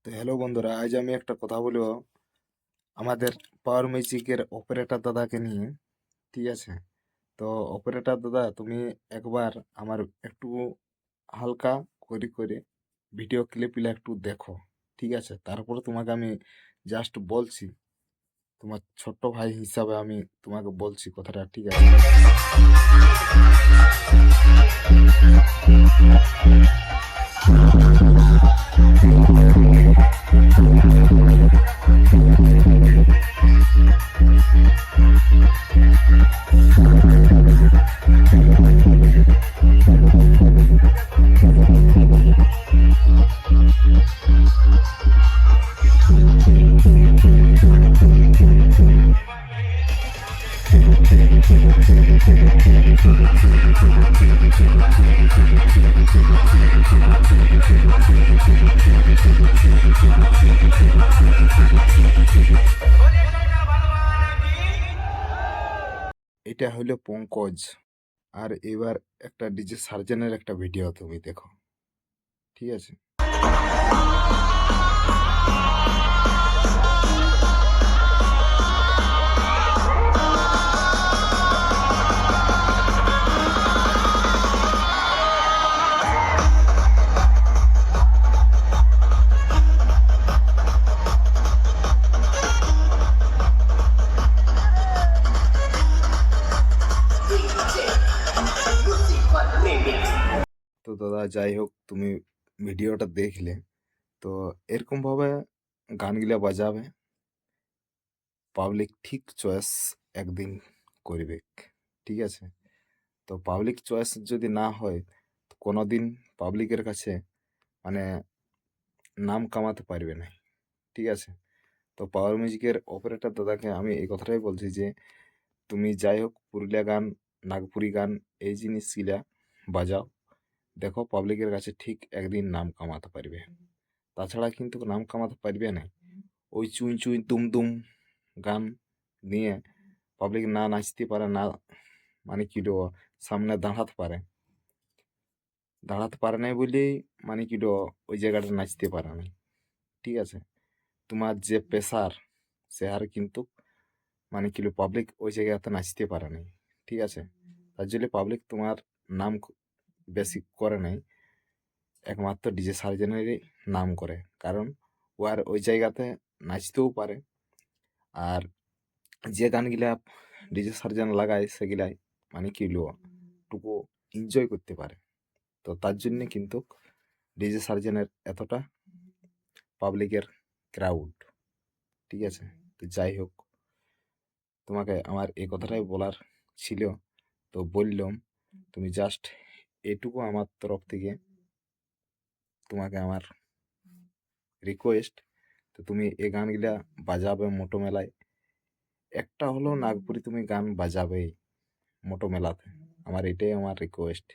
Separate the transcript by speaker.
Speaker 1: তো হ্যালো বন্ধুরা, আজ আমি একটা কথা বলবো আমাদের পাওয়ার মিউজিকের অপারেটর দাদাকে নিয়ে। ঠিক আছে? তো অপারেটর দাদা, তুমি একবার আমার একটু হালকা করে করে ভিডিও ক্লিপগুলো একটু দেখো। ঠিক আছে? তারপরে তোমাকে আমি জাস্ট বলছি, তোমার ছোট্ট ভাই হিসাবে আমি তোমাকে বলছি কথাটা। ঠিক আছে? এটা হলো পঙ্কজ। আর এবার একটা ডিজে সার্জেনের একটা ভিডিও তুমি দেখো। ঠিক আছে? তো দাদা, যাই হোক, তুমি ভিডিওটা দেখলে। তো এরকমভাবে গানগুলা বাজাবে, পাবলিক ঠিক চয়েস একদিন করবে। ঠিক আছে? তো পাবলিক চয়েস যদি না হয়, তো কোনোদিন পাবলিকের কাছে মানে নাম কামাতে পারবে না। ঠিক আছে? তো পাওয়ার মিউজিকের অপারেটর দাদাকে আমি এই কথাটাই বলছি যে তুমি যাই হোক পুরুলিয়া গান, নাগপুরি গান, এই জিনিসগুলা বাজাও। দেখো পাবলিকের কাছে ঠিক একদিন নাম কামাতে পারবে। তাছাড়া কিন্তু নাম কামাতে পারবে না। ওই চুই চুই দুম দুম গান নিয়ে পাবলিক না নাচতে পারে না, মানে কি সামনে দাঁড়াতে পারে নাই বলেই মানে কি ওই জায়গাটা নাচতে পারে নাই। ঠিক আছে? তোমার যে প্রেসার, সে আর কিন্তু মানে কি পাবলিক ওই জায়গাতে নাচতে পারে নাই। ঠিক আছে? তার জন্য পাবলিক তোমার নাম বেশি করে নাই, একমাত্র ডিজে সার্জেনেরই নাম করে। কারণ ও আর ওই জায়গাতে নাচতেও পারে, আর যে গানগুলা ডিজে সার্জেন লাগায় সেগুলাই মানে কি টুকু এনজয় করতে পারে। তো তার জন্যে কিন্তু ডিজে সার্জেনের এতটা পাবলিকের ক্রাউড। ঠিক আছে? তো যাই হোক, তোমাকে আমার এই কথাটাই বলার ছিল, তো বললাম। তুমি জাস্ট এটুকু আমার তরফ থেকে তোমাকে আমার রিকোয়েস্ট, তো তুমি এই গানগুলা বাজাবে মোটো মেলায়। একটা হলো নাগপুরি তুমি গান বাজাবেই মোটো মেলাতে, আমার এটাই আমার রিকোয়েস্ট।